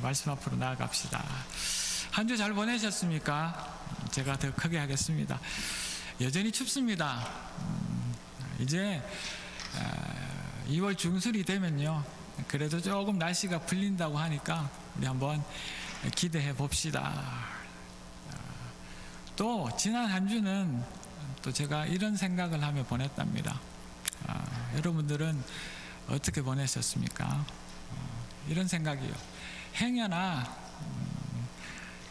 말씀 앞으로 나아갑시다. 한 주 잘 보내셨습니까? 제가 더 크게 하겠습니다. 여전히 춥습니다. 이제 2월 중순이 되면요, 그래도 조금 날씨가 풀린다고 하니까 우리 한번 기대해 봅시다. 또 지난 한 주는 또 제가 이런 생각을 하며 보냈답니다. 여러분들은 어떻게 보내셨습니까? 이런 생각이요. 행여나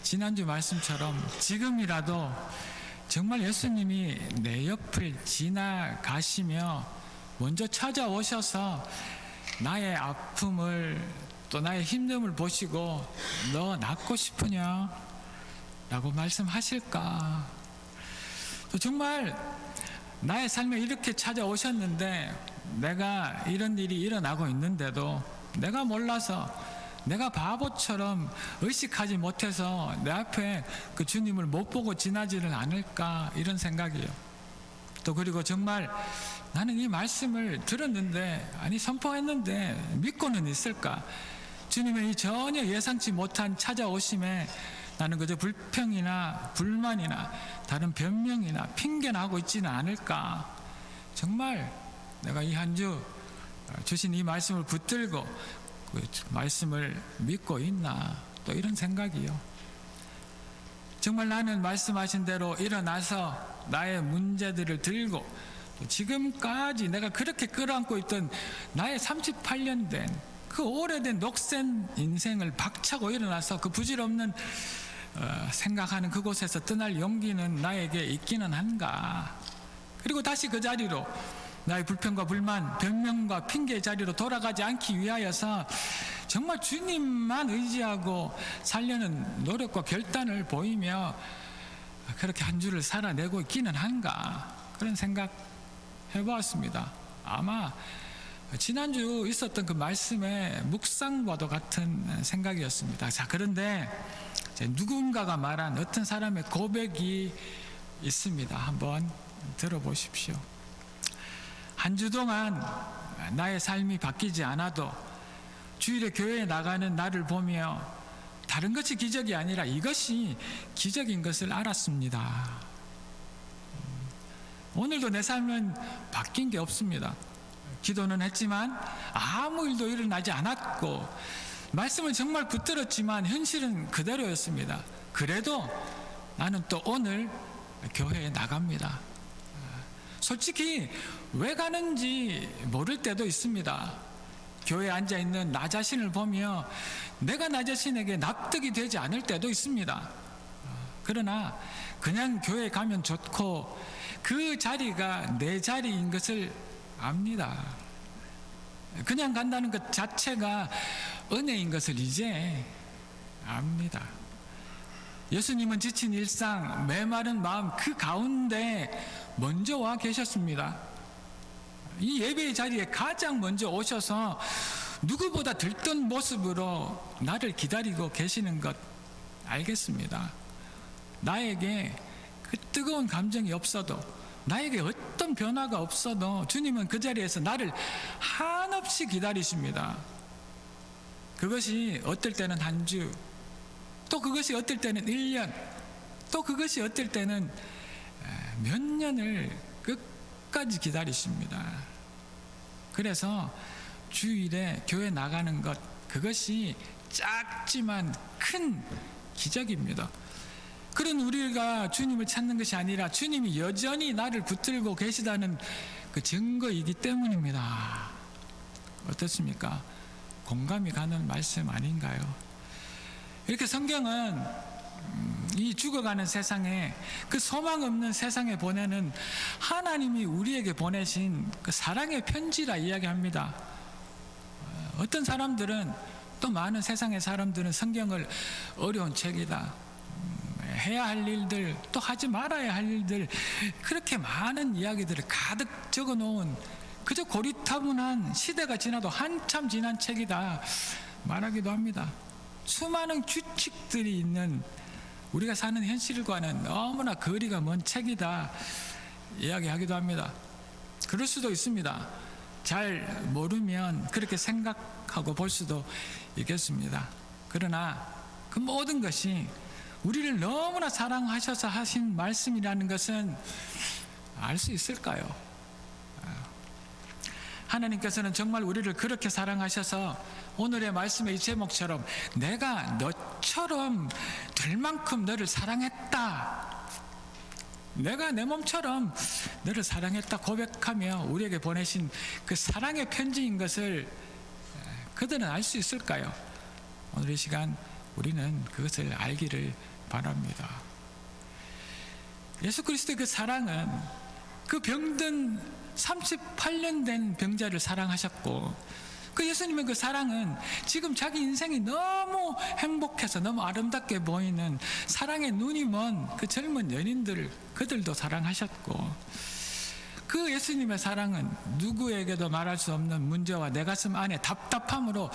지난주 말씀처럼 지금이라도 정말 예수님이 내 옆을 지나가시며 먼저 찾아오셔서 나의 아픔을 또 나의 힘듦을 보시고 너 낫고 싶으냐? 라고 말씀하실까? 또 정말 나의 삶에 이렇게 찾아오셨는데 내가 이런 일이 일어나고 있는데도 내가 몰라서 내가 바보처럼 의식하지 못해서 내 앞에 그 주님을 못 보고 지나지를 않을까, 이런 생각이에요. 또 그리고 정말 나는 이 말씀을 들었는데, 아니 선포했는데 믿고는 있을까? 주님의 이 전혀 예상치 못한 찾아오심에 나는 그저 불평이나 불만이나 다른 변명이나 핑계나 하고 있지는 않을까? 정말 내가 이 한 주 주신 이 말씀을 붙들고 그 말씀을 믿고 있나, 또 이런 생각이요. 정말 나는 말씀하신 대로 일어나서 나의 문제들을 들고 또 지금까지 내가 그렇게 끌어안고 있던 나의 38년 된 그 오래된 녹슨 인생을 박차고 일어나서 그 부질없는 생각하는 그곳에서 떠날 용기는 나에게 있기는 한가. 그리고 다시 그 자리로 나의 불평과 불만, 변명과 핑계의 자리로 돌아가지 않기 위하여서 정말 주님만 의지하고 살려는 노력과 결단을 보이며 그렇게 한 주를 살아내고 있기는 한가, 그런 생각 해보았습니다. 아마 지난주 있었던 그 말씀의 묵상과도 같은 생각이었습니다. 자, 그런데 누군가가 말한 어떤 사람의 고백이 있습니다. 한번 들어보십시오. 한 주 동안 나의 삶이 바뀌지 않아도 주일에 교회에 나가는 나를 보며 다른 것이 기적이 아니라 이것이 기적인 것을 알았습니다. 오늘도 내 삶은 바뀐 게 없습니다. 기도는 했지만 아무 일도 일어나지 않았고, 말씀을 정말 붙들었지만 현실은 그대로였습니다. 그래도 나는 또 오늘 교회에 나갑니다. 솔직히 왜 가는지 모를 때도 있습니다. 교회에 앉아있는 나 자신을 보며 내가 나 자신에게 납득이 되지 않을 때도 있습니다. 그러나 그냥 교회에 가면 좋고 그 자리가 내 자리인 것을 압니다. 그냥 간다는 것 자체가 은혜인 것을 이제 압니다. 예수님은 지친 일상, 메마른 마음 그 가운데 먼저 와 계셨습니다. 이 예배의 자리에 가장 먼저 오셔서 누구보다 들뜬 모습으로 나를 기다리고 계시는 것 알겠습니다. 나에게 그 뜨거운 감정이 없어도, 나에게 어떤 변화가 없어도 주님은 그 자리에서 나를 한없이 기다리십니다. 그것이 어떨 때는 한 주, 또 그것이 어떨 때는 1년, 또 그것이 어떨 때는 몇 년을 끝까지 기다리십니다. 그래서 주일에 교회 나가는 것, 그것이 작지만 큰 기적입니다. 그런 우리가 주님을 찾는 것이 아니라 주님이 여전히 나를 붙들고 계시다는 그 증거이기 때문입니다. 어떻습니까? 공감이 가는 말씀 아닌가요? 이렇게 성경은 이 죽어가는 세상에, 그 소망 없는 세상에 보내는 하나님이 우리에게 보내신 그 사랑의 편지라 이야기합니다. 어떤 사람들은, 또 많은 세상의 사람들은 성경을 어려운 책이다, 해야 할 일들, 또 하지 말아야 할 일들, 그렇게 많은 이야기들을 가득 적어 놓은 그저 고리타분한, 시대가 지나도 한참 지난 책이다 말하기도 합니다. 수많은 규칙들이 있는 우리가 사는 현실과는 너무나 거리가 먼 책이다 이야기하기도 합니다. 그럴 수도 있습니다. 잘 모르면 그렇게 생각하고 볼 수도 있겠습니다. 그러나 그 모든 것이 우리를 너무나 사랑하셔서 하신 말씀이라는 것은 알 수 있을까요? 하나님께서는 정말 우리를 그렇게 사랑하셔서 오늘의 말씀의 이 제목처럼 내가 너처럼 될 만큼 너를 사랑했다, 내가 내 몸처럼 너를 사랑했다 고백하며 우리에게 보내신 그 사랑의 편지인 것을 그들은 알 수 있을까요? 오늘 이 시간 우리는 그것을 알기를 바랍니다. 예수 그리스도의 그 사랑은 그 병든 38년 된 병자를 사랑하셨고, 그 예수님의 그 사랑은 지금 자기 인생이 너무 행복해서 너무 아름답게 보이는 사랑의 눈이 먼 그 젊은 연인들, 그들도 사랑하셨고, 그 예수님의 사랑은 누구에게도 말할 수 없는 문제와 내 가슴 안에 답답함으로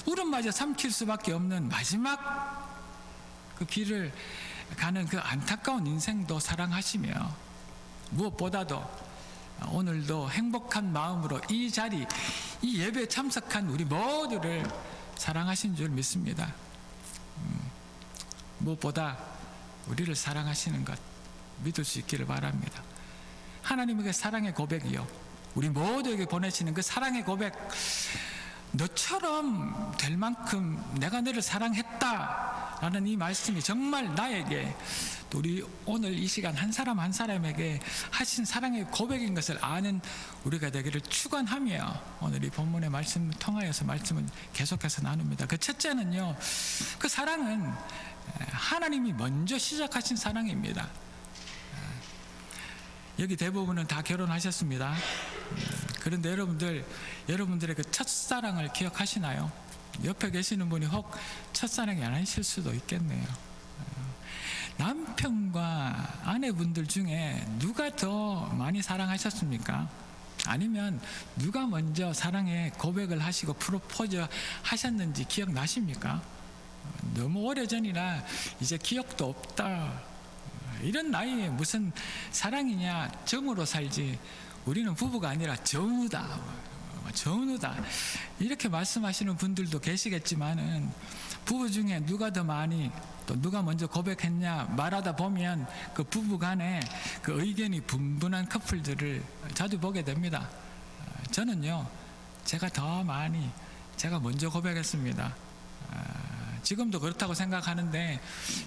울음마저 삼킬 수밖에 없는 마지막 그 길을 가는 그 안타까운 인생도 사랑하시며, 무엇보다도 오늘도 행복한 마음으로 이 자리, 이 예배에 참석한 우리 모두를 사랑하신 줄 믿습니다. 무엇보다 우리를 사랑하시는 것 믿을 수 있기를 바랍니다. 하나님에게 사랑의 고백이요, 우리 모두에게 보내시는 그 사랑의 고백, 너처럼 될 만큼 내가 너를 사랑했다 라는 이 말씀이 정말 나에게, 또 우리 오늘 이 시간 한 사람 한 사람에게 하신 사랑의 고백인 것을 아는 우리가 되기를 축원하며 오늘 이 본문의 말씀을 통하여서 말씀을 계속해서 나눕니다. 그 첫째는요, 그 사랑은 하나님이 먼저 시작하신 사랑입니다. 여기 대부분은 다 결혼하셨습니다. 그런데 여러분들의 그 첫사랑을 기억하시나요? 옆에 계시는 분이 혹 첫사랑이 아니실 수도 있겠네요. 남편과 아내분들 중에 누가 더 많이 사랑하셨습니까? 아니면 누가 먼저 사랑의 고백을 하시고 프로포즈 하셨는지 기억나십니까? 너무 오래전이라 이제 기억도 없다, 이런 나이에 무슨 사랑이냐, 정으로 살지, 우리는 부부가 아니라 정우다, 정우다, 이렇게 말씀하시는 분들도 계시겠지만은, 부부 중에 누가 더 많이 또 누가 먼저 고백했냐 말하다 보면 그 부부 간에 그 의견이 분분한 커플들을 자주 보게 됩니다. 저는요, 제가 먼저 고백했습니다. 지금도 그렇다고 생각하는데,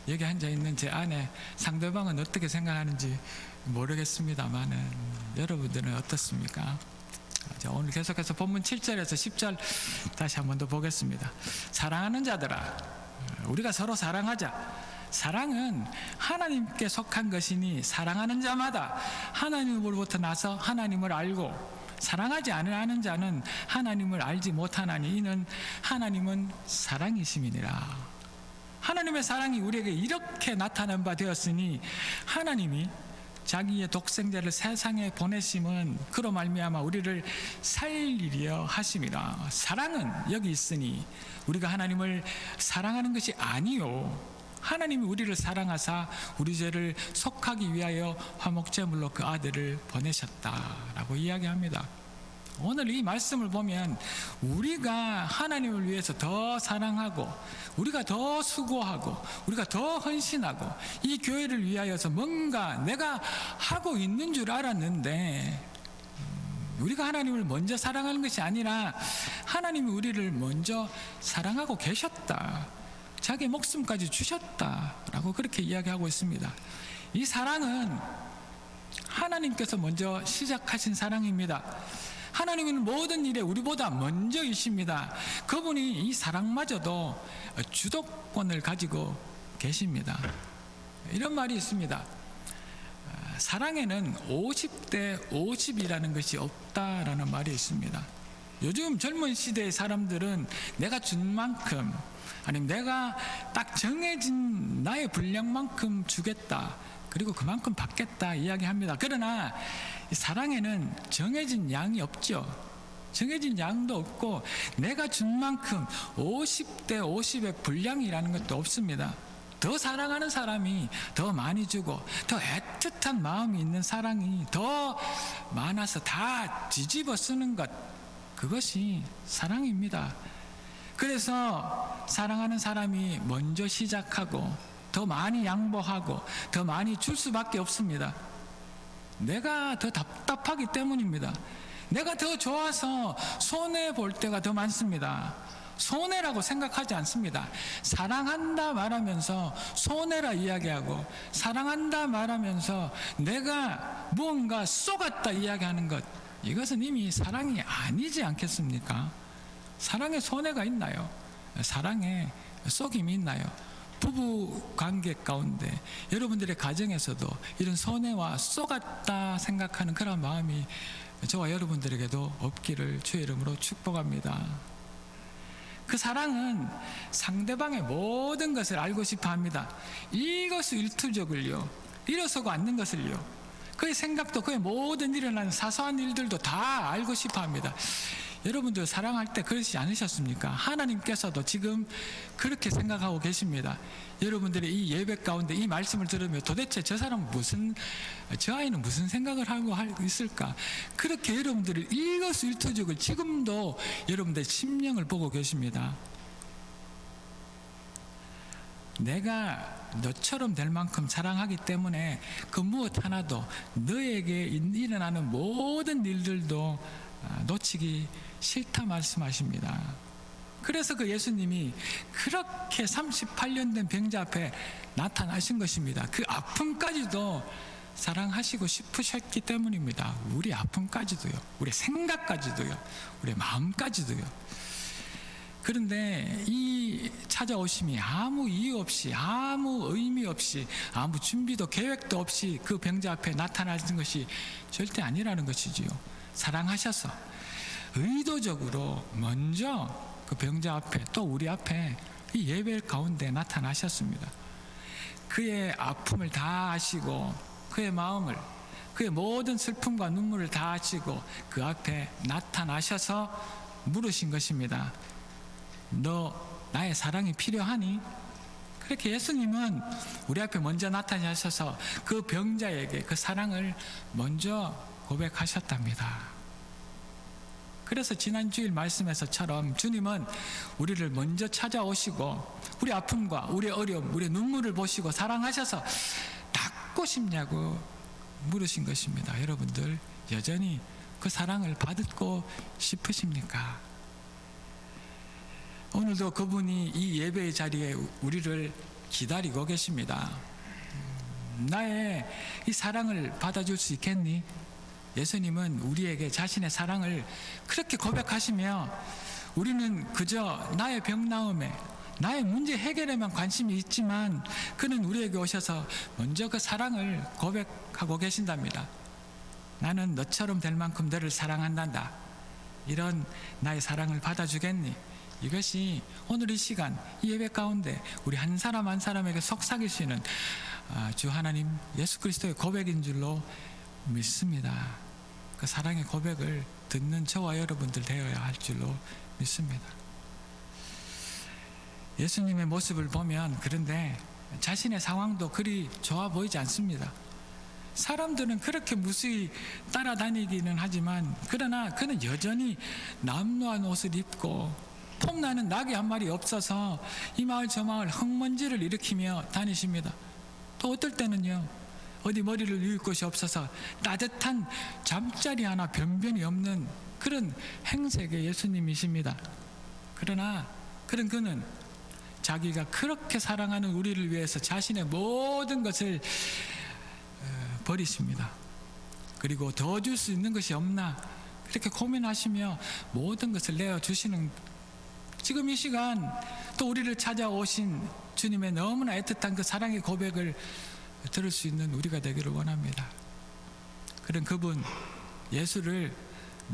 여기 앉아있는 제 아내 상대방은 어떻게 생각하는지 모르겠습니다만은 여러분들은 어떻습니까? 자, 오늘 계속해서 본문 7절에서 10절 다시 한 번 더 보겠습니다. 사랑하는 자들아, 우리가 서로 사랑하자. 사랑은 하나님께 속한 것이니 사랑하는 자마다 하나님으로부터 나서 하나님을 알고, 사랑하지 않으려는 자는 하나님을 알지 못하나니 이는 하나님은 사랑이심이니라. 하나님의 사랑이 우리에게 이렇게 나타난 바 되었으니, 하나님이 자기의 독생자를 세상에 보내심은 그로 말미암아 우리를 살리려 하심이라. 사랑은 여기 있으니 우리가 하나님을 사랑하는 것이 아니요, 하나님이 우리를 사랑하사 우리 죄를 속하기 위하여 화목제물로 그 아들을 보내셨다라고 이야기합니다. 오늘 이 말씀을 보면 우리가 하나님을 위해서 더 사랑하고, 우리가 더 수고하고, 우리가 더 헌신하고, 이 교회를 위하여서 뭔가 내가 하고 있는 줄 알았는데, 우리가 하나님을 먼저 사랑하는 것이 아니라 하나님이 우리를 먼저 사랑하고 계셨다, 자기 목숨까지 주셨다라고 그렇게 이야기하고 있습니다. 이 사랑은 하나님께서 먼저 시작하신 사랑입니다. 하나님은 모든 일에 우리보다 먼저이십니다. 그분이 이 사랑마저도 주도권을 가지고 계십니다. 이런 말이 있습니다. 사랑에는 50대 50이라는 것이 없다라는 말이 있습니다. 요즘 젊은 시대의 사람들은 내가 준 만큼, 아니면 내가 딱 정해진 나의 분량만큼 주겠다, 그리고 그만큼 받겠다 이야기합니다. 그러나 사랑에는 정해진 양이 없죠. 정해진 양도 없고, 내가 준 만큼 50대 50의 분량이라는 것도 없습니다. 더 사랑하는 사람이 더 많이 주고, 더 애틋한 마음이 있는 사랑이 더 많아서 다 뒤집어 쓰는 것, 그것이 사랑입니다. 그래서 사랑하는 사람이 먼저 시작하고 더 많이 양보하고 더 많이 줄 수밖에 없습니다. 내가 더 답답하기 때문입니다. 내가 더 좋아서 손해볼 때가 더 많습니다. 손해라고 생각하지 않습니다. 사랑한다 말하면서 손해라 이야기하고, 사랑한다 말하면서 내가 무언가 쏘갔다 이야기하는 것, 이것은 이미 사랑이 아니지 않겠습니까? 사랑에 손해가 있나요? 사랑에 속임이 있나요? 부부 관계 가운데 여러분들의 가정에서도 이런 손해와 쏘갔다 생각하는 그런 마음이 저와 여러분들에게도 없기를 주의 이름으로 축복합니다. 그 사랑은 상대방의 모든 것을 알고 싶어 합니다. 이것을 일투족을요, 일어서고 앉는 것을요, 그의 생각도 그의 모든 일어나는 사소한 일들도 다 알고 싶어 합니다. 여러분들 사랑할 때 그러시지 않으셨습니까? 하나님께서도 지금 그렇게 생각하고 계십니다. 여러분들의 이 예배 가운데 이 말씀을 들으면 도대체 저 사람은 저 아이는 무슨 생각을 하고 있을까? 그렇게 여러분들을 일거수일투족을 지금도 여러분들의 심령을 보고 계십니다. 내가 너처럼 될 만큼 사랑하기 때문에 그 무엇 하나도 너에게 일어나는 모든 일들도 놓치기 싫다 말씀하십니다. 그래서 그 예수님이 그렇게 38년 된 병자 앞에 나타나신 것입니다. 그 아픔까지도 사랑하시고 싶으셨기 때문입니다. 우리 아픔까지도요, 우리 생각까지도요, 우리 마음까지도요. 그런데 이 찾아오심이 아무 이유 없이, 아무 의미 없이, 아무 준비도 계획도 없이 그 병자 앞에 나타나신 것이 절대 아니라는 것이지요. 사랑하셔서 의도적으로 먼저 그 병자 앞에, 또 우리 앞에 이 예배 가운데 나타나셨습니다. 그의 아픔을 다 아시고, 그의 마음을, 그의 모든 슬픔과 눈물을 다 아시고 그 앞에 나타나셔서 물으신 것입니다. 너 나의 사랑이 필요하니? 그렇게 예수님은 우리 앞에 먼저 나타나셔서 그 병자에게 그 사랑을 먼저 고백하셨답니다. 그래서 지난 주일 말씀에서처럼 주님은 우리를 먼저 찾아오시고 우리 아픔과 우리 어려움, 우리 눈물을 보시고 사랑하셔서 닦고 싶냐고 물으신 것입니다. 여러분들 여전히 그 사랑을 받고 싶으십니까? 오늘도 그분이 이 예배의 자리에 우리를 기다리고 계십니다. 나의 이 사랑을 받아줄 수 있겠니? 예수님은 우리에게 자신의 사랑을 그렇게 고백하시며 우리는 그저 나의 병 나음에, 나의 문제 해결에만 관심이 있지만 그는 우리에게 오셔서 먼저 그 사랑을 고백하고 계신답니다. 나는 너처럼 될 만큼 너를 사랑한단다. 이런 나의 사랑을 받아주겠니? 이것이 오늘 이 시간 이 예배 가운데 우리 한 사람 한 사람에게 속삭일 수 있는 주 하나님 예수 그리스도의 고백인 줄로 믿습니다. 그 사랑의 고백을 듣는 저와 여러분들 되어야 할 줄로 믿습니다. 예수님의 모습을 보면 그런데 자신의 상황도 그리 좋아 보이지 않습니다. 사람들은 그렇게 무수히 따라다니기는 하지만 그러나 그는 여전히 남루한 옷을 입고 폼나는 낙이 한 마리 없어서 이 마을 저 마을 흙먼지를 일으키며 다니십니다. 또 어떨 때는요, 어디 머리를 누울 곳이 없어서 따뜻한 잠자리 하나 변변히 없는 그런 행색의 예수님이십니다. 그러나 그는 자기가 그렇게 사랑하는 우리를 위해서 자신의 모든 것을 버리십니다. 그리고 더 줄 수 있는 것이 없나 그렇게 고민하시며 모든 것을 내어주시는 지금 이 시간 또 우리를 찾아오신 주님의 너무나 애틋한 그 사랑의 고백을 들을 수 있는 우리가 되기를 원합니다. 그런 그분 예수를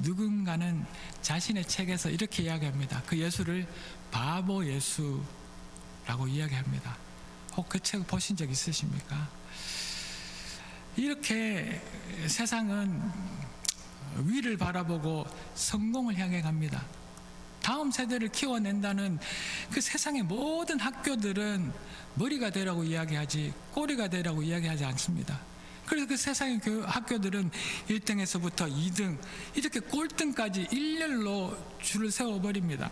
누군가는 자신의 책에서 이렇게 이야기합니다. 그 예수를 바보 예수라고 이야기합니다. 혹 그 책 보신 적 있으십니까? 이렇게 세상은 위를 바라보고 성공을 향해 갑니다. 다음 세대를 키워낸다는 그 세상의 모든 학교들은 머리가 되라고 이야기하지 꼬리가 되라고 이야기하지 않습니다. 그래서 그 세상의 학교들은 1등에서부터 2등 이렇게 꼴등까지 일렬로 줄을 세워버립니다.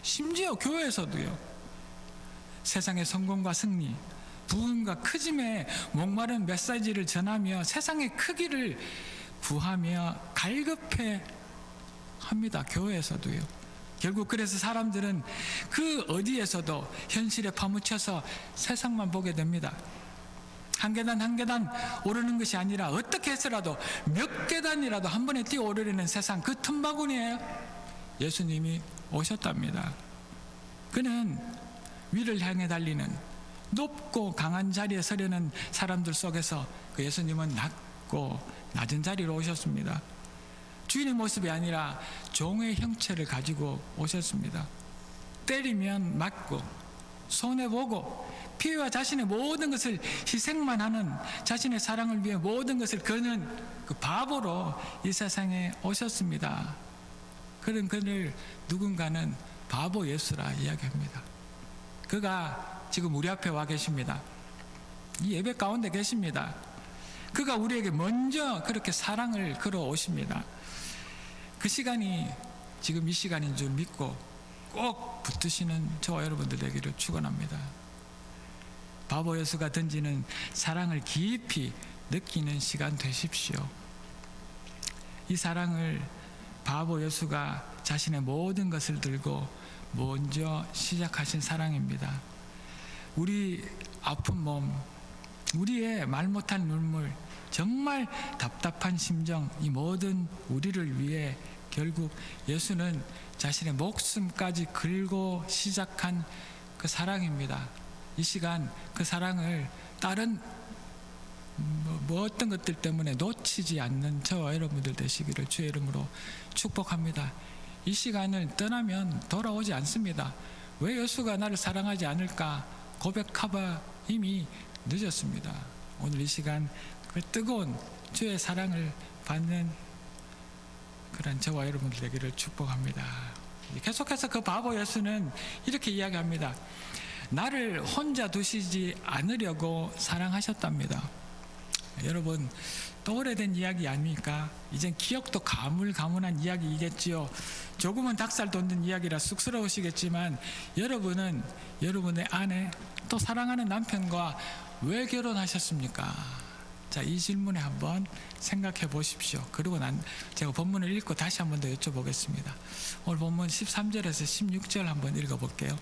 심지어 교회에서도요. 세상의 성공과 승리, 부흥과 크짐에 목마른 메시지를 전하며 세상의 크기를 구하며 갈급해 합니다. 교회에서도요. 결국 그래서 사람들은 그 어디에서도 현실에 파묻혀서 세상만 보게 됩니다. 한 계단 한 계단 오르는 것이 아니라 어떻게 해서라도 몇 계단이라도 한 번에 뛰어 오르려는 세상, 그 틈바구니에 예수님이 오셨답니다. 그는 위를 향해 달리는 높고 강한 자리에 서려는 사람들 속에서 그 예수님은 낮고 낮은 자리로 오셨습니다. 주인의 모습이 아니라 종의 형체를 가지고 오셨습니다. 때리면 맞고 손해보고 피해와 자신의 모든 것을 희생만 하는, 자신의 사랑을 위해 모든 것을 거는 그 바보로 이 세상에 오셨습니다. 그런 그를 누군가는 바보 예수라 이야기합니다. 그가 지금 우리 앞에 와 계십니다. 이 예배 가운데 계십니다. 그가 우리에게 먼저 그렇게 사랑을 걸어오십니다. 그 시간이 지금 이 시간인 줄 믿고 꼭 붙드시는 저와 여러분들 되기를 축원합니다. 바보 예수가 던지는 사랑을 깊이 느끼는 시간 되십시오. 이 사랑을 바보 예수가 자신의 모든 것을 들고 먼저 시작하신 사랑입니다. 우리 아픈 몸, 우리의 말 못할 눈물, 정말 답답한 심정, 이 모든 우리를 위해 결국 예수는 자신의 목숨까지 걸고 시작한 그 사랑입니다. 이 시간 그 사랑을 다른 어떤 것들 때문에 놓치지 않는 저와 여러분들 되시기를 주의 이름으로 축복합니다. 이 시간을 떠나면 돌아오지 않습니다. 왜 예수가 나를 사랑하지 않을까 고백하바 이미 늦었습니다. 오늘 이 시간 그 뜨거운 주의 사랑을 받는 그런 저와 여러분들 되기를 축복합니다. 계속해서 그 바보 예수는 이렇게 이야기합니다. 나를 혼자 두시지 않으려고 사랑하셨답니다. 여러분, 또 오래된 이야기 아닙니까? 이젠 기억도 가물가물한 이야기이겠지요. 조금은 닭살 돋는 이야기라 쑥스러우시겠지만 여러분은 여러분의 아내 또 사랑하는 남편과 왜 결혼하셨습니까? 자, 이 질문에 한번 생각해 보십시오. 그리고 제가 본문을 읽고 다시 한번 더 여쭤보겠습니다. 오늘 본문 13절에서 16절 한번 읽어볼게요.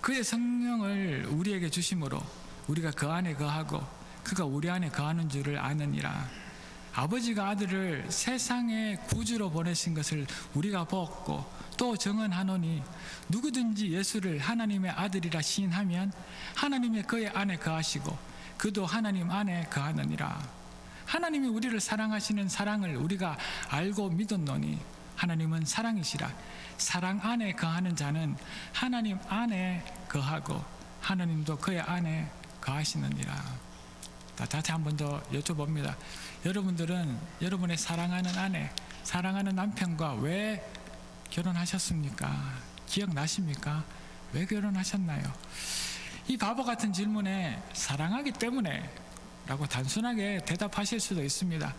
그의 성령을 우리에게 주심으로 우리가 그 안에 거하고 그가 우리 안에 거하는 줄을 아느니라. 아버지가 아들을 세상의 구주로 보내신 것을 우리가 보았고 또 증언하노니 누구든지 예수를 하나님의 아들이라 시인하면 하나님의 그의 안에 거하시고 그도 하나님 안에 거하느니라. 하나님이 우리를 사랑하시는 사랑을 우리가 알고 믿었노니 하나님은 사랑이시라. 사랑 안에 거하는 자는 하나님 안에 거하고 하나님도 그의 안에 거하시느니라. 다시 한 번 더 여쭤봅니다. 여러분들은 여러분의 사랑하는 아내, 사랑하는 남편과 왜 결혼하셨습니까? 기억나십니까? 왜 결혼하셨나요? 이 바보 같은 질문에 사랑하기 때문에 라고 단순하게 대답하실 수도 있습니다.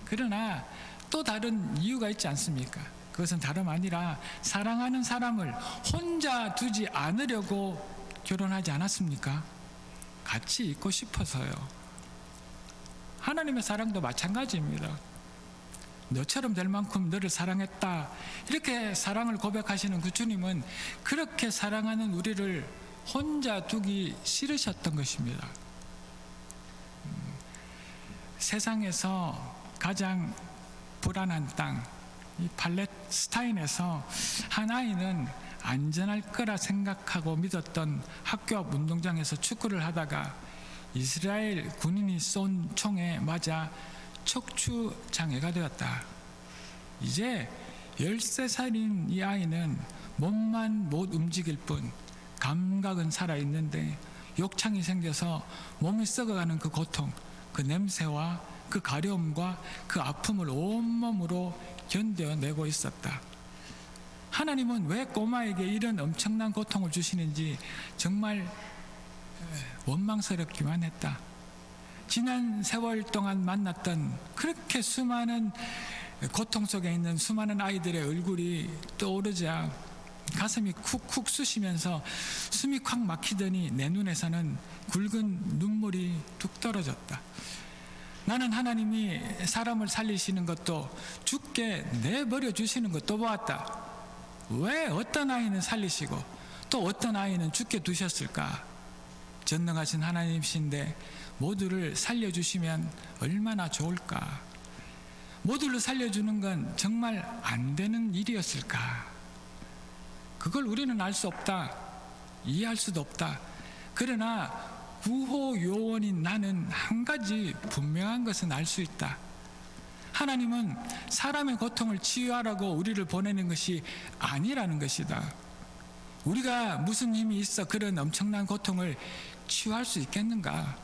그러나 또 다른 이유가 있지 않습니까? 그것은 다름 아니라 사랑하는 사람을 혼자 두지 않으려고 결혼하지 않았습니까? 같이 있고 싶어서요. 하나님의 사랑도 마찬가지입니다. 너처럼 될 만큼 너를 사랑했다. 이렇게 사랑을 고백하시는 그 주님은 그렇게 사랑하는 우리를 혼자 두기 싫으셨던 것입니다. 세상에서 가장 불안한 땅, 이 팔레스타인에서 한 아이는 안전할 거라 생각하고 믿었던 학교 앞 운동장에서 축구를 하다가 이스라엘 군인이 쏜 총에 맞아 척추 장애가 되었다. 이제 13살인 이 아이는 몸만 못 움직일 뿐 감각은 살아있는데 욕창이 생겨서 몸이 썩어가는 그 고통, 그 냄새와 그 가려움과 그 아픔을 온몸으로 견뎌내고 있었다. 하나님은 왜 꼬마에게 이런 엄청난 고통을 주시는지 정말 원망스럽기만 했다. 지난 세월 동안 만났던 그렇게 수많은 고통 속에 있는 수많은 아이들의 얼굴이 떠오르자 가슴이 쿡쿡 쑤시면서 숨이 콱 막히더니 내 눈에서는 굵은 눈물이 뚝 떨어졌다. 나는 하나님이 사람을 살리시는 것도 죽게 내버려 주시는 것도 보았다. 왜 어떤 아이는 살리시고 또 어떤 아이는 죽게 두셨을까? 전능하신 하나님이신데 모두를 살려주시면 얼마나 좋을까? 모두를 살려주는 건 정말 안 되는 일이었을까? 그걸 우리는 알 수 없다. 이해할 수도 없다. 그러나 구호 요원인 나는 한 가지 분명한 것은 알 수 있다. 하나님은 사람의 고통을 치유하라고 우리를 보내는 것이 아니라는 것이다. 우리가 무슨 힘이 있어 그런 엄청난 고통을 치유할 수 있겠는가?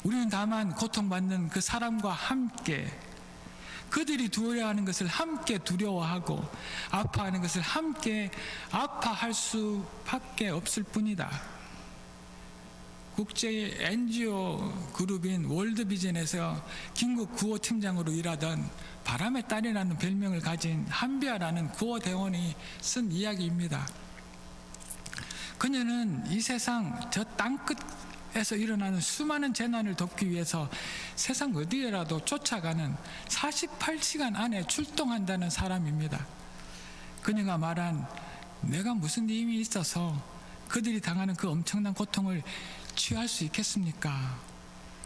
우리는 다만 고통받는 그 사람과 함께, 그들이 두려워하는 것을 함께 두려워하고 아파하는 것을 함께 아파할 수밖에 없을 뿐이다. 국제 NGO 그룹인 월드비전에서 긴급 구호팀장으로 일하던 바람의 딸이라는 별명을 가진 한비아라는 구호대원이 쓴 이야기입니다. 그녀는 이 세상 저 땅끝에서 일어나는 수많은 재난을 돕기 위해서 세상 어디에라도 쫓아가는 48시간 안에 출동한다는 사람입니다. 그녀가 말한 내가 무슨 힘이 있어서 그들이 당하는 그 엄청난 고통을 치유할 수 있겠습니까?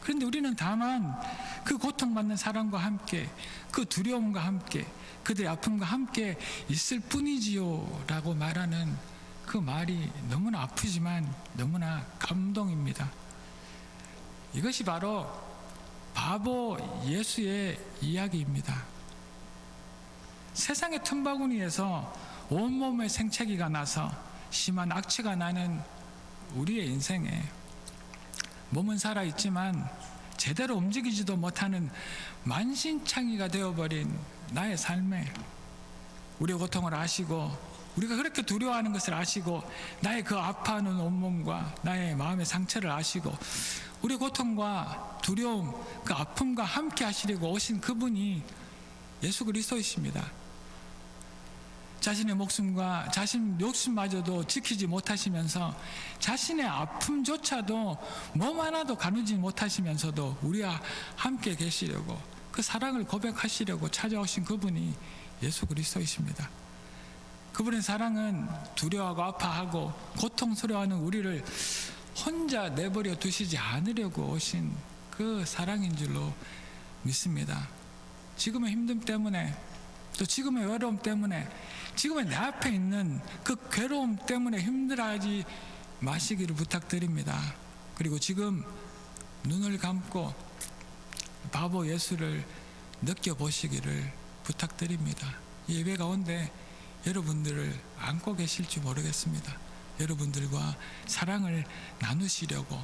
그런데 우리는 다만 그 고통받는 사람과 함께, 그 두려움과 함께, 그들의 아픔과 함께 있을 뿐이지요 라고 말하는 그 말이 너무나 아프지만 너무나 감동입니다. 이것이 바로 바보 예수의 이야기입니다. 세상의 틈바구니에서 온몸에 생채기가 나서 심한 악취가 나는 우리의 인생에 몸은 살아있지만 제대로 움직이지도 못하는 만신창이가 되어버린 나의 삶에 우리의 고통을 아시고 우리가 그렇게 두려워하는 것을 아시고 나의 그 아파하는 온몸과 나의 마음의 상처를 아시고 우리의 고통과 두려움, 그 아픔과 함께 하시려고 오신 그분이 예수 그리스도이십니다. 자신의 목숨과 자신 욕심마저도 지키지 못하시면서 자신의 아픔조차도 몸 하나도 가누지 못하시면서도 우리와 함께 계시려고 그 사랑을 고백하시려고 찾아오신 그분이 예수 그리스도이십니다. 그분의 사랑은 두려워하고 아파하고 고통스러워하는 우리를 혼자 내버려 두시지 않으려고 오신 그 사랑인 줄로 믿습니다. 지금의 힘듦 때문에 또 지금의 외로움 때문에 지금의 내 앞에 있는 그 괴로움 때문에 힘들어하지 마시기를 부탁드립니다. 그리고 지금 눈을 감고 바보 예수를 느껴보시기를 부탁드립니다. 예배 가운데 여러분들을 안고 계실지 모르겠습니다. 여러분들과 사랑을 나누시려고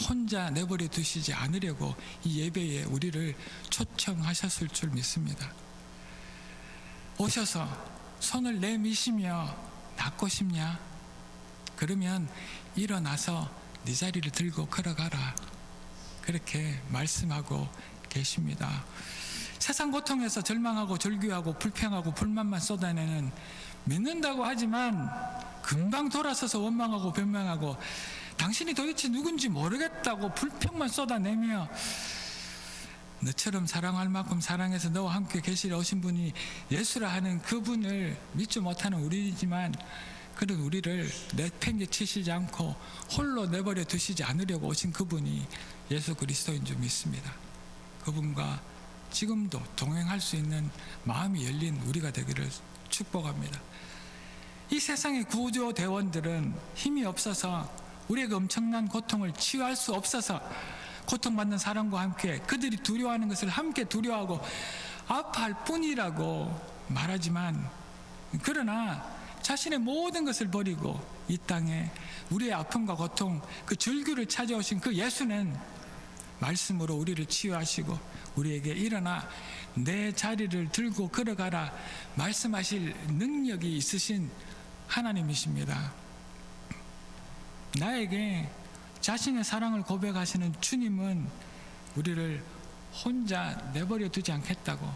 혼자 내버려 두시지 않으려고 이 예배에 우리를 초청하셨을 줄 믿습니다. 오셔서 손을 내미시며 낫고 싶냐? 그러면 일어나서 네 자리를 들고 걸어가라. 그렇게 말씀하고 계십니다. 세상 고통에서 절망하고 절규하고 불평하고 불만만 쏟아내는 믿는다고 하지만 금방 돌아서서 원망하고 변명하고 당신이 도대체 누군지 모르겠다고 불평만 쏟아내며 너처럼 사랑할 만큼 사랑해서 너와 함께 계시려 오신 분이 예수라 하는 그분을 믿지 못하는 우리지만 그런 우리를 내팽개치시지 않고 홀로 내버려 두시지 않으려고 오신 그분이 예수 그리스도인 줄 믿습니다. 그분과 지금도 동행할 수 있는 마음이 열린 우리가 되기를 축복합니다. 이 세상의 구조대원들은 힘이 없어서 우리의 그 엄청난 고통을 치유할 수 없어서 고통받는 사람과 함께 그들이 두려워하는 것을 함께 두려워하고 아파할 뿐이라고 말하지만 그러나 자신의 모든 것을 버리고 이 땅에 우리의 아픔과 고통 그 절규를 찾아오신 그 예수는 말씀으로 우리를 치유하시고 우리에게 일어나 내 자리를 들고 걸어가라 말씀하실 능력이 있으신 하나님이십니다. 나에게 자신의 사랑을 고백하시는 주님은 우리를 혼자 내버려 두지 않겠다고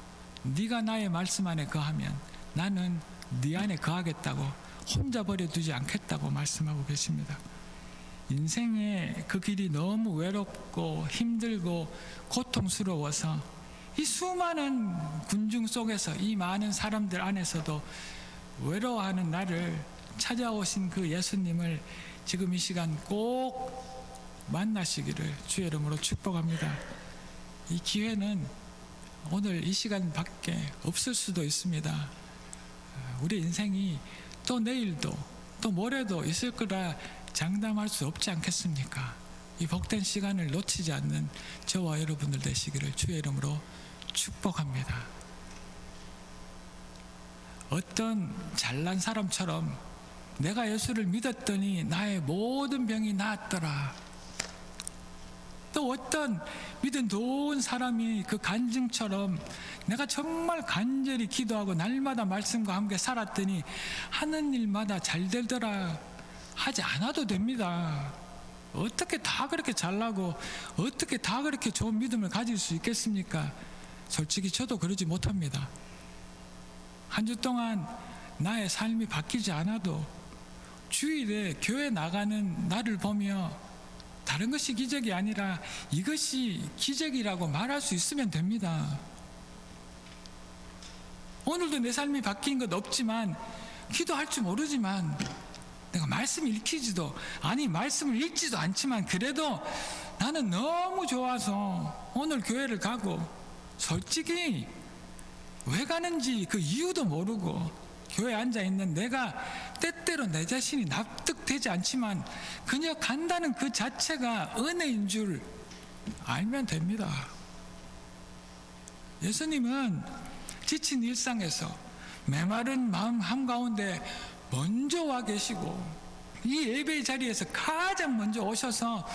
네가 나의 말씀 안에 거하면 나는 네 안에 거하겠다고, 혼자 버려두지 않겠다고 말씀하고 계십니다. 인생의 그 길이 너무 외롭고 힘들고 고통스러워서 이 수많은 군중 속에서, 이 많은 사람들 안에서도 외로워하는 나를 찾아오신 그 예수님을 지금 이 시간 꼭 만나시기를 주의 이름으로 축복합니다. 이 기회는 오늘 이 시간밖에 없을 수도 있습니다. 우리 인생이 또 내일도 또 모레도 있을 거라 장담할 수 없지 않겠습니까? 이 복된 시간을 놓치지 않는 저와 여러분들 되시기를 주의 이름으로 축복합니다. 어떤 잘난 사람처럼 내가 예수를 믿었더니 나의 모든 병이 나았더라. 또 어떤 믿은 좋은 사람이 그 간증처럼 내가 정말 간절히 기도하고 날마다 말씀과 함께 살았더니 하는 일마다 잘 되더라 하지 않아도 됩니다. 어떻게 다 그렇게 잘나고 어떻게 다 그렇게 좋은 믿음을 가질 수 있겠습니까? 솔직히 저도 그러지 못합니다. 한 주 동안 나의 삶이 바뀌지 않아도 주일에 교회 나가는 나를 보며 다른 것이 기적이 아니라 이것이 기적이라고 말할 수 있으면 됩니다. 오늘도 내 삶이 바뀐 것 없지만, 기도할 줄 모르지만, 내가 말씀 읽히지도 아니 말씀을 읽지도 않지만 그래도 나는 너무 좋아서 오늘 교회를 가고, 솔직히 왜 가는지 그 이유도 모르고 교회에 앉아있는 내가 때때로 내 자신이 납득되지 않지만 그냥 간다는 그 자체가 은혜인 줄 알면 됩니다. 예수님은 지친 일상에서 메마른 마음 한가운데 먼저 와 계시고, 이 예배의 자리에서 가장 먼저 오셔서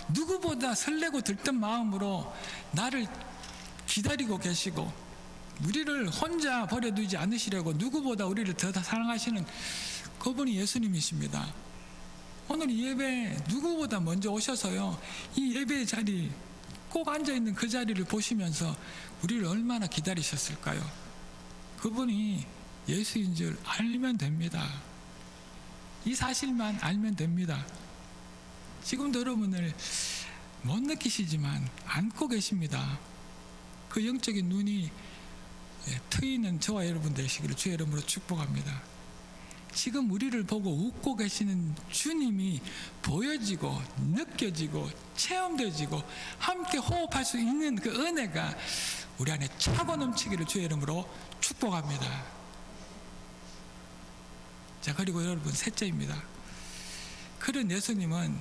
누구보다 설레고 들뜬 마음으로 나를 기다리고 계시고, 우리를 혼자 버려두지 않으시려고 누구보다 우리를 더 사랑하시는 그분이 예수님이십니다. 오늘 이 예배에 누구보다 먼저 오셔서요, 이 예배의 자리, 꼭 앉아있는 그 자리를 보시면서 우리를 얼마나 기다리셨을까요? 그분이 예수인 줄 알면 됩니다. 이 사실만 알면 됩니다. 지금도 여러분을 못 느끼시지만 안고 계십니다. 그 영적인 눈이 트이는 저와 여러분 되시기를 주의 이름으로 축복합니다. 지금 우리를 보고 웃고 계시는 주님이 보여지고 느껴지고 체험되지고 함께 호흡할 수 있는 그 은혜가 우리 안에 차고 넘치기를 주의 이름으로 축복합니다. 자, 그리고 여러분, 셋째입니다. 그런 예수님은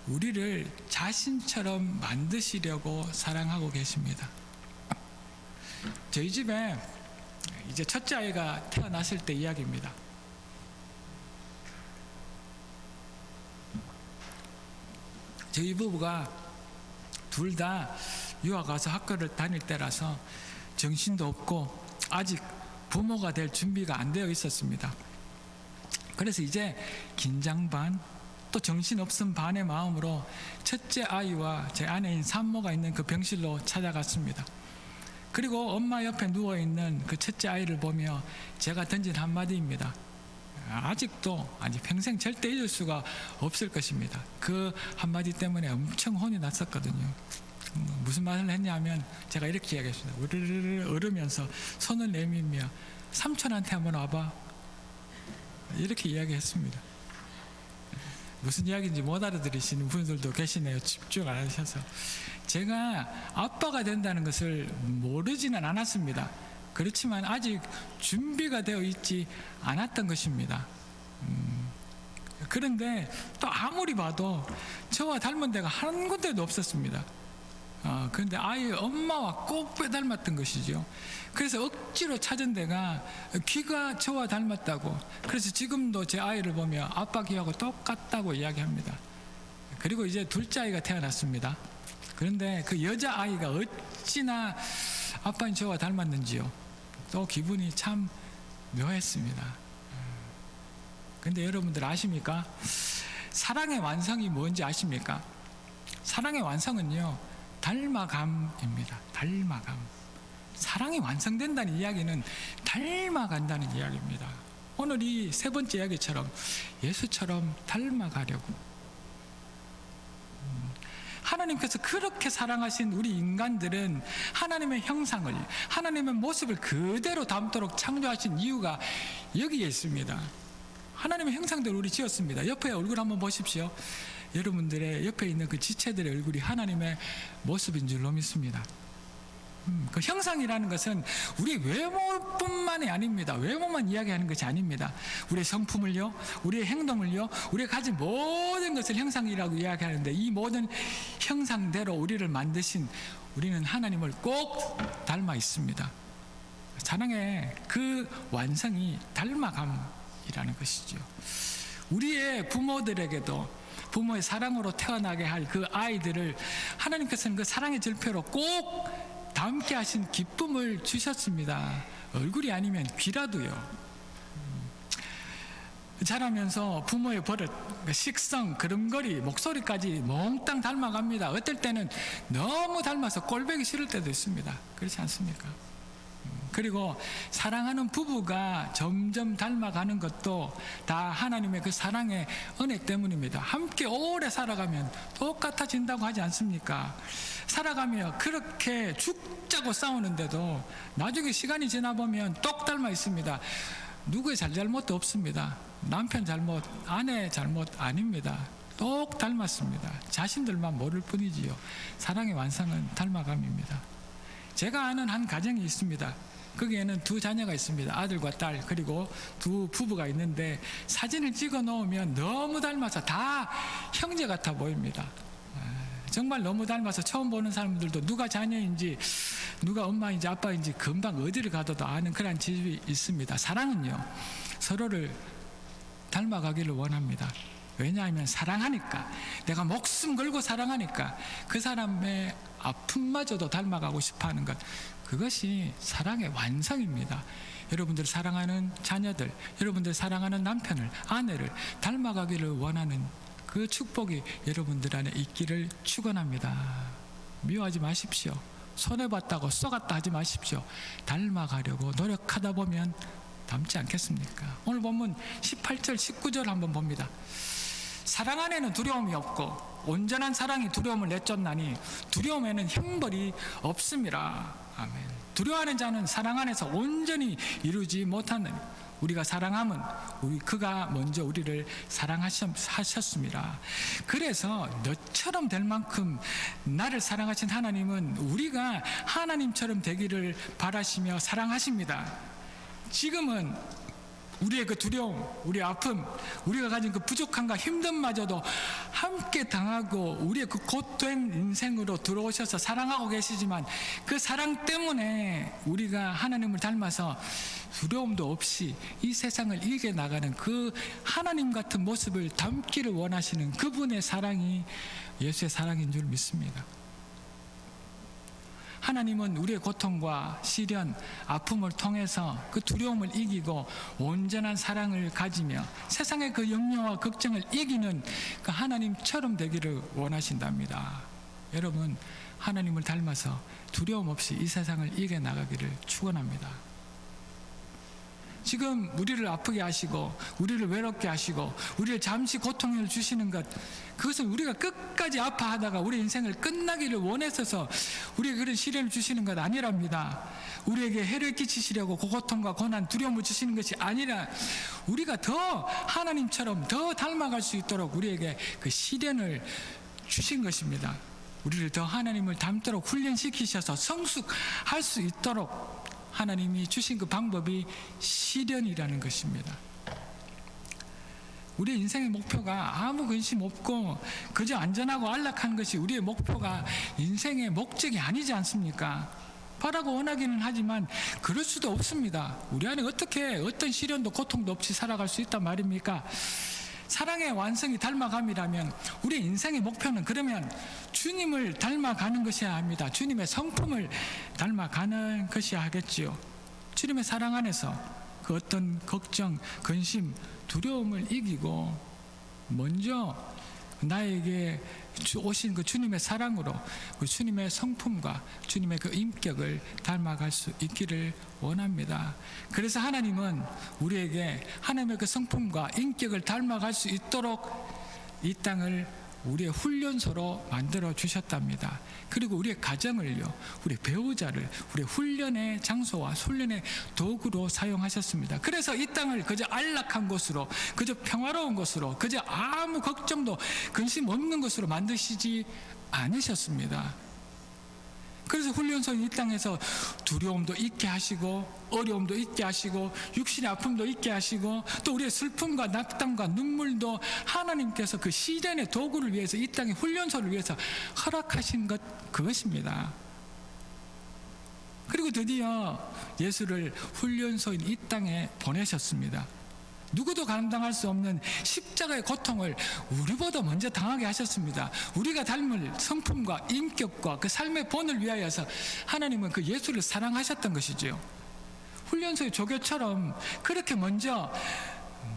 우리를 자신처럼 만드시려고 사랑하고 계십니다. 저희 집에 이제 첫째 아이가 태어났을 때 이야기입니다. 저희 부부가 둘 다 유학 가서 학교를 다닐 때라서 정신도 없고 아직 부모가 될 준비가 안 되어 있었습니다. 그래서 이제 긴장 반, 또 정신없음 반의 마음으로 첫째 아이와 제 아내인 산모가 있는 그 병실로 찾아갔습니다. 그리고 엄마 옆에 누워있는 그 첫째 아이를 보며 제가 던진 한마디입니다. 아직도, 아니 평생 절대 잊을 수가 없을 것입니다. 그 한마디 때문에 엄청 혼이 났었거든요. 무슨 말을 했냐면 제가 이렇게 이야기했습니다. 으르르르 으르면서 손을 내밀며 삼촌한테 한번 와봐, 이렇게 이야기했습니다. 무슨 이야기인지 못 알아들으시는 분들도 계시네요. 집중 안 하셔서. 제가 아빠가 된다는 것을 모르지는 않았습니다. 그렇지만 아직 준비가 되어 있지 않았던 것입니다. 그런데 또 아무리 봐도 저와 닮은 데가 한 군데도 없었습니다. 그런데 아이의 엄마와 꼭 빼닮았던 것이죠. 그래서 억지로 찾은 데가 귀가 저와 닮았다고, 그래서 지금도 제 아이를 보며 아빠 귀하고 똑같다고 이야기합니다. 그리고 이제 둘째 아이가 태어났습니다. 그런데 그 여자아이가 어찌나 아빠인 저와 닮았는지요. 또 기분이 참 묘했습니다. 근데 여러분들 아십니까? 사랑의 완성이 뭔지 아십니까? 사랑의 완성은요, 닮아감입니다. 닮아감. 사랑이 완성된다는 이야기는 닮아간다는 이야기입니다. 오늘 이 세 번째 이야기처럼 예수처럼 닮아가려고. 하나님께서 그렇게 사랑하신 우리 인간들은 하나님의 형상을, 하나님의 모습을 그대로 담도록 창조하신 이유가 여기에 있습니다. 하나님의 형상대로 우리 지었습니다. 옆에 얼굴 한번 보십시오. 여러분들의 옆에 있는 그 지체들의 얼굴이 하나님의 모습인 줄로 믿습니다. 그 형상이라는 것은 우리 외모뿐만이 아닙니다. 외모만 이야기하는 것이 아닙니다. 우리의 성품을요, 우리의 행동을요, 우리가 가진 모든 것을 형상이라고 이야기하는데, 이 모든 형상대로 우리를 만드신 우리는 하나님을 꼭 닮아 있습니다. 사랑의 그 완성이 닮아감이라는 것이죠. 우리의 부모들에게도 부모의 사랑으로 태어나게 할 그 아이들을 하나님께서는 그 사랑의 절표로 꼭 닮게 하신 기쁨을 주셨습니다. 얼굴이 아니면 귀라도요. 자라면서 부모의 버릇, 식성, 걸음걸이, 목소리까지 몽땅 닮아갑니다. 어떨 때는 너무 닮아서 꼴보기 싫을 때도 있습니다. 그렇지 않습니까? 그리고 사랑하는 부부가 점점 닮아가는 것도 다 하나님의 그 사랑의 은혜 때문입니다. 함께 오래 살아가면 똑같아진다고 하지 않습니까? 살아가며 그렇게 죽자고 싸우는데도 나중에 시간이 지나보면 똑 닮아 있습니다. 누구의 잘못도 없습니다. 남편 잘못, 아내 잘못 아닙니다. 똑 닮았습니다. 자신들만 모를 뿐이지요. 사랑의 완성은 닮아감입니다. 제가 아는 한 가정이 있습니다. 거기에는 두 자녀가 있습니다. 아들과 딸, 그리고 두 부부가 있는데 사진을 찍어 놓으면 너무 닮아서 다 형제 같아 보입니다. 정말 너무 닮아서 처음 보는 사람들도 누가 자녀인지, 누가 엄마인지 아빠인지 금방 어디를 가도 아는 그런 집이 있습니다. 사랑은요, 서로를 닮아가기를 원합니다. 왜냐하면 사랑하니까, 내가 목숨 걸고 사랑하니까 그 사람의 아픔마저도 닮아가고 싶어하는 것, 그것이 사랑의 완성입니다. 여러분들 사랑하는 자녀들, 여러분들 사랑하는 남편을, 아내를 닮아가기를 원하는 그 축복이 여러분들 안에 있기를 축원합니다. 미워하지 마십시오. 손해봤다고 쏘갔다 하지 마십시오. 닮아가려고 노력하다 보면 닮지 않겠습니까? 오늘 본문 18절 19절 한번 봅니다. 사랑 안에는 두려움이 없고 온전한 사랑이 두려움을 내쫓나니 두려움에는 형벌이 없음이라. 아멘. 두려워하는 자는 사랑 안에서 온전히 이루지 못하느니 우리가 사랑함은 그가 먼저 우리를 사랑하셨습니다. 그래서 너처럼 될 만큼 나를 사랑하신 하나님은 우리가 하나님처럼 되기를 바라시며 사랑하십니다. 지금은 우리의 그 두려움, 우리의 아픔, 우리가 가진 그 부족함과 힘듦마저도 함께 당하고 우리의 그 곧된 인생으로 들어오셔서 사랑하고 계시지만 그 사랑 때문에 우리가 하나님을 닮아서 두려움도 없이 이 세상을 이겨나가는 그 하나님 같은 모습을 담기를 원하시는 그분의 사랑이 예수의 사랑인 줄 믿습니다. 하나님은 우리의 고통과 시련, 아픔을 통해서 그 두려움을 이기고 온전한 사랑을 가지며 세상의 그 염려와 걱정을 이기는 그 하나님처럼 되기를 원하신답니다. 여러분, 하나님을 닮아서 두려움 없이 이 세상을 이겨나가기를 축원합니다. 지금 우리를 아프게 하시고 우리를 외롭게 하시고 우리를 잠시 고통을 주시는 것, 그것은 우리가 끝까지 아파하다가 우리 인생을 끝나기를 원해서서 우리에게 그런 시련을 주시는 것 아니랍니다. 우리에게 해를 끼치시려고 그 고통과 고난, 두려움을 주시는 것이 아니라 우리가 더 하나님처럼 더 닮아갈 수 있도록 우리에게 그 시련을 주신 것입니다. 우리를 더 하나님을 닮도록 훈련시키셔서 성숙할 수 있도록 하나님이 주신 그 방법이 시련이라는 것입니다. 우리의 인생의 목표가 아무 근심 없고 그저 안전하고 안락한 것이 우리의 목표가 인생의 목적이 아니지 않습니까? 바라고 원하기는 하지만 그럴 수도 없습니다. 우리 안에 어떻게 어떤 시련도 고통도 없이 살아갈 수 있단 말입니까? 사랑의 완성이 닮아감이라면 우리 인생의 목표는 그러면 주님을 닮아가는 것이어야 합니다. 주님의 성품을 닮아가는 것이어야 하겠지요. 주님의 사랑 안에서 그 어떤 걱정, 근심, 두려움을 이기고 먼저 나에게 오신 그 주님의 사랑으로 그 주님의 성품과 주님의 그 인격을 닮아갈 수 있기를 원합니다. 그래서 하나님은 우리에게 하나님의 그 성품과 인격을 닮아갈 수 있도록 이 땅을 우리의 훈련소로 만들어 주셨답니다. 그리고 우리의 가정을요, 우리 배우자를 우리의 훈련의 장소와 훈련의 도구로 사용하셨습니다. 그래서 이 땅을 그저 안락한 곳으로, 그저 평화로운 곳으로, 그저 아무 걱정도 근심 없는 곳으로 만드시지 않으셨습니다. 그래서 훈련소인 이 땅에서 두려움도 있게 하시고, 어려움도 있게 하시고, 육신의 아픔도 있게 하시고, 또 우리의 슬픔과 낙담과 눈물도 하나님께서 그 시련의 도구를 위해서, 이 땅의 훈련소를 위해서 허락하신 것, 그것입니다. 그리고 드디어 예수를 훈련소인 이 땅에 보내셨습니다. 누구도 감당할 수 없는 십자가의 고통을 우리보다 먼저 당하게 하셨습니다. 우리가 닮을 성품과 인격과 그 삶의 본을 위하여서 하나님은 그 예수를 사랑하셨던 것이지요. 훈련소의 조교처럼 그렇게 먼저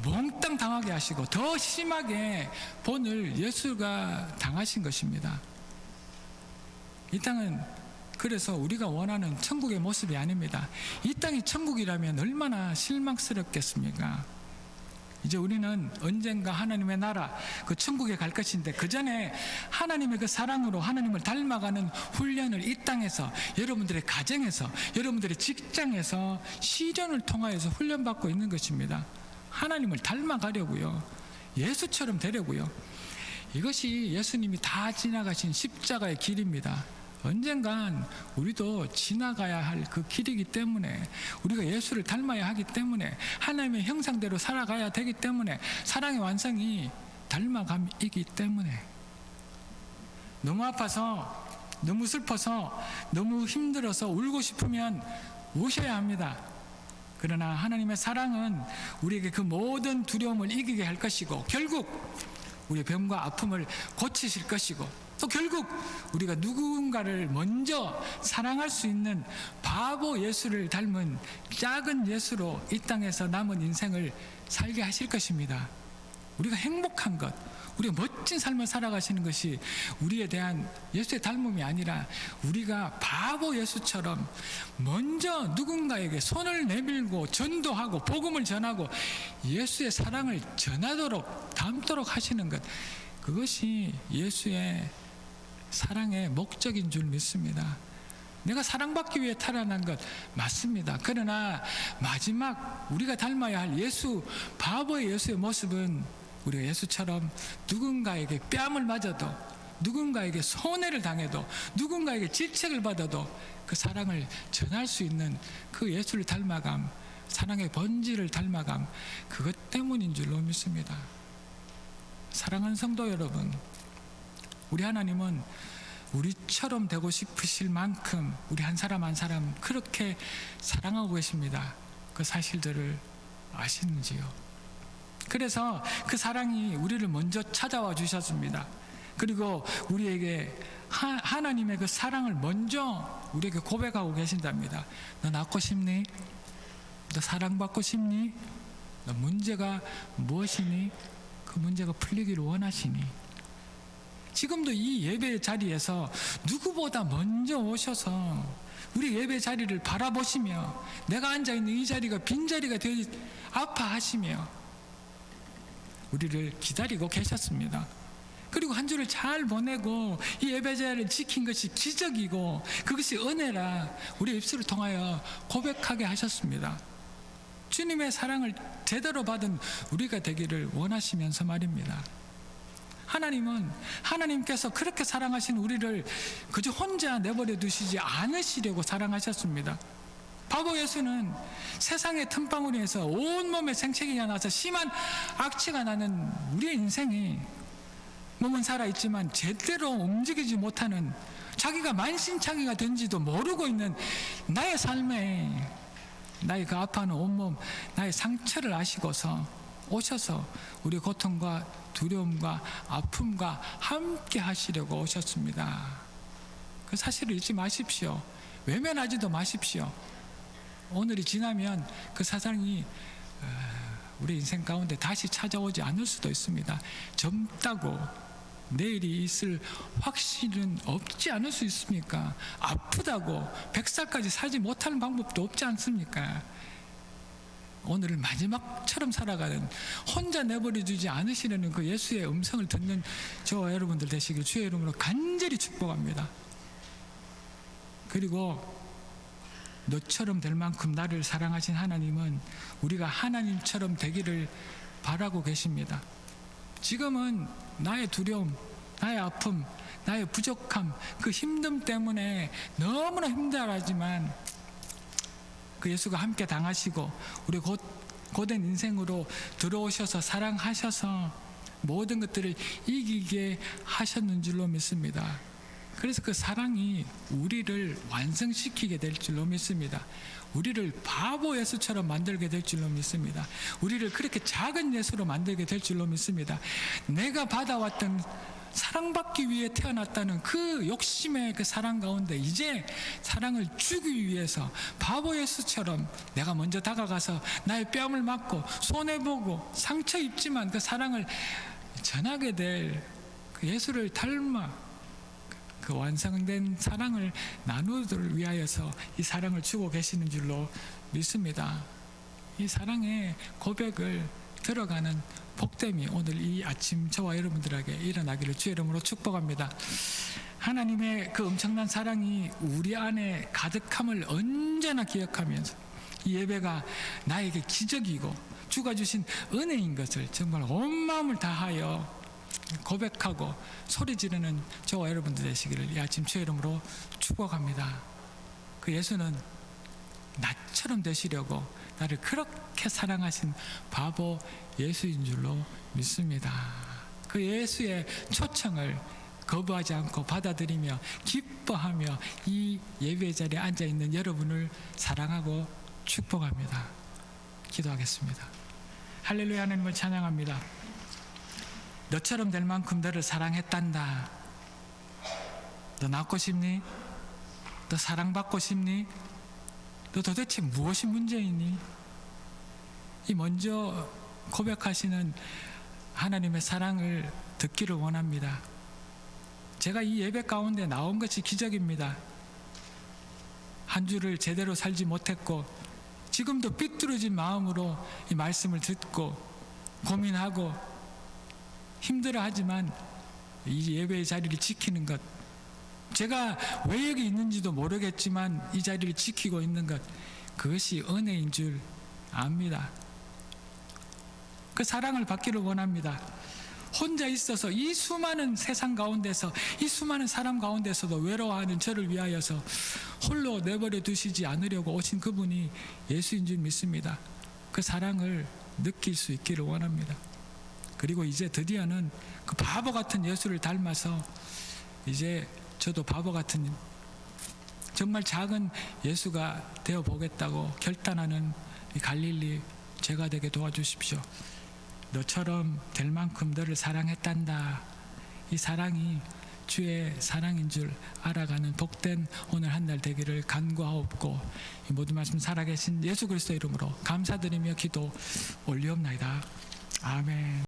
몽땅 당하게 하시고 더 심하게 본을 예수가 당하신 것입니다. 이 땅은 그래서 우리가 원하는 천국의 모습이 아닙니다. 이 땅이 천국이라면 얼마나 실망스럽겠습니까? 이제 우리는 언젠가 하나님의 나라, 그 천국에 갈 것인데, 그 전에 하나님의 그 사랑으로 하나님을 닮아가는 훈련을 이 땅에서, 여러분들의 가정에서, 여러분들의 직장에서 시련을 통하여서 훈련받고 있는 것입니다. 하나님을 닮아가려고요. 예수처럼 되려고요. 이것이 예수님이 다 지나가신 십자가의 길입니다. 언젠간 우리도 지나가야 할 그 길이기 때문에, 우리가 예수를 닮아야 하기 때문에, 하나님의 형상대로 살아가야 되기 때문에, 사랑의 완성이 닮아감이기 때문에, 너무 아파서, 너무 슬퍼서, 너무 힘들어서 울고 싶으면 우셔야 합니다. 그러나 하나님의 사랑은 우리에게 그 모든 두려움을 이기게 할 것이고, 결국 우리의 병과 아픔을 고치실 것이고, 또 결국 우리가 누군가를 먼저 사랑할 수 있는 바보 예수를 닮은 작은 예수로 이 땅에서 남은 인생을 살게 하실 것입니다. 우리가 행복한 것, 우리가 멋진 삶을 살아가시는 것이 우리에 대한 예수의 닮음이 아니라, 우리가 바보 예수처럼 먼저 누군가에게 손을 내밀고 전도하고 복음을 전하고 예수의 사랑을 전하도록 닮도록 하시는 것, 그것이 예수의 사랑의 목적인 줄 믿습니다. 내가 사랑받기 위해 태어난 것 맞습니다. 그러나 마지막 우리가 닮아야 할 예수, 바보의 예수의 모습은 우리가 예수처럼 누군가에게 뺨을 맞아도, 누군가에게 손해를 당해도, 누군가에게 질책을 받아도 그 사랑을 전할 수 있는 그 예수를 닮아감, 사랑의 본질을 닮아감, 그것 때문인 줄로 믿습니다. 사랑하는 성도 여러분, 우리 하나님은 우리처럼 되고 싶으실 만큼 우리 한 사람 한 사람 그렇게 사랑하고 계십니다. 그 사실들을 아시는지요? 그래서 그 사랑이 우리를 먼저 찾아와 주셨습니다. 그리고 우리에게 하나님의 그 사랑을 먼저 우리에게 고백하고 계신답니다. 너 낳고 싶니? 너 사랑받고 싶니? 너 문제가 무엇이니? 그 문제가 풀리기를 원하시니? 지금도 이 예배 자리에서 누구보다 먼저 오셔서 우리 예배 자리를 바라보시며, 내가 앉아있는 이 자리가 빈자리가 되어 아파하시며 우리를 기다리고 계셨습니다. 그리고 한 주를 잘 보내고 이 예배 자리를 지킨 것이 기적이고 그것이 은혜라 우리 입술을 통하여 고백하게 하셨습니다. 주님의 사랑을 제대로 받은 우리가 되기를 원하시면서 말입니다. 하나님은, 하나님께서 그렇게 사랑하신 우리를 그저 혼자 내버려 두시지 않으시려고 사랑하셨습니다. 바보 예수는 세상의 틈바구니에서 온몸에 생채기가 나서 심한 악취가 나는 우리의 인생이, 몸은 살아있지만 제대로 움직이지 못하는, 자기가 만신창이가 된지도 모르고 있는 나의 삶에, 나의 그 아파하는 온몸, 나의 상처를 아시고서 오셔서 우리 고통과 두려움과 아픔과 함께 하시려고 오셨습니다. 그 사실을 잊지 마십시오. 외면하지도 마십시오. 오늘이 지나면 그 사랑이 우리 인생 가운데 다시 찾아오지 않을 수도 있습니다. 젊다고 내일이 있을 확신은 없지 않을 수 있습니까? 아프다고 100살까지 살지 못하는 방법도 없지 않습니까? 오늘을 마지막처럼 살아가는, 혼자 내버려두지 않으시려는 그 예수의 음성을 듣는 저와 여러분들 되시길 주의 이름으로 간절히 축복합니다. 그리고 너처럼 될 만큼 나를 사랑하신 하나님은 우리가 하나님처럼 되기를 바라고 계십니다. 지금은 나의 두려움, 나의 아픔, 나의 부족함, 그 힘듦 때문에 너무나 힘들어하지만 그 예수가 함께 당하시고 우리 고된 인생으로 들어오셔서 사랑하셔서 모든 것들을 이기게 하셨는 줄로 믿습니다. 그래서 그 사랑이 우리를 완성시키게 될 줄로 믿습니다. 우리를 바보 예수처럼 만들게 될 줄로 믿습니다. 우리를 그렇게 작은 예수로 만들게 될 줄로 믿습니다. 내가 받아왔던 사랑받기 위해 태어났다는 그 욕심의 그 사랑 가운데 이제 사랑을 주기 위해서 바보 예수처럼 내가 먼저 다가가서 나의 뺨을 맞고 손해보고 상처 입지만 그 사랑을 전하게 될 그 예수를 닮아 그 완성된 사랑을 나누도록 위하여서 이 사랑을 주고 계시는 줄로 믿습니다. 이 사랑의 고백을 들어가는 복됨이 오늘 이 아침 저와 여러분들에게 일어나기를 주의 이름으로 축복합니다. 하나님의 그 엄청난 사랑이 우리 안에 가득함을 언제나 기억하면서 이 예배가 나에게 기적이고 주가 주신 은혜인 것을 정말 온 마음을 다하여 고백하고 소리 지르는 저와 여러분들 되시기를 이 아침 주의 이름으로 축복합니다. 그 예수는 나처럼 되시려고 나를 그렇게 사랑하신 바보 예수인 줄로 믿습니다. 그 예수의 초청을 거부하지 않고 받아들이며 기뻐하며 이 예배의 자리에 앉아있는 여러분을 사랑하고 축복합니다. 기도하겠습니다. 할렐루야. 하나님을 찬양합니다. 너처럼 될 만큼 너를 사랑했단다. 너 낳고 싶니? 너 사랑받고 싶니? 너 도대체 무엇이 문제이니? 이 먼저 고백하시는 하나님의 사랑을 듣기를 원합니다. 제가 이 예배 가운데 나온 것이 기적입니다. 한 주를 제대로 살지 못했고 지금도 삐뚤어진 마음으로 이 말씀을 듣고 고민하고 힘들어하지만 이 예배의 자리를 지키는 것, 제가 왜 여기 있는지도 모르겠지만 이 자리를 지키고 있는 것, 그것이 은혜인 줄 압니다. 그 사랑을 받기를 원합니다. 혼자 있어서 이 수많은 세상 가운데서 이 수많은 사람 가운데서도 외로워하는 저를 위하여서 홀로 내버려 두시지 않으려고 오신 그분이 예수인 줄 믿습니다. 그 사랑을 느낄 수 있기를 원합니다. 그리고 이제 드디어는 그 바보 같은 예수를 닮아서 이제 저도 바보 같은 정말 작은 예수가 되어 보겠다고 결단하는 이 갈릴리 제가 되게 도와주십시오. 너처럼 될 만큼 너를 사랑했단다. 이 사랑이 주의 사랑인 줄 알아가는 복된 오늘 한 날 되기를 간구하옵고 이 모든 말씀 살아계신 예수 그리스도 이름으로 감사드리며 기도 올리옵나이다. 아멘.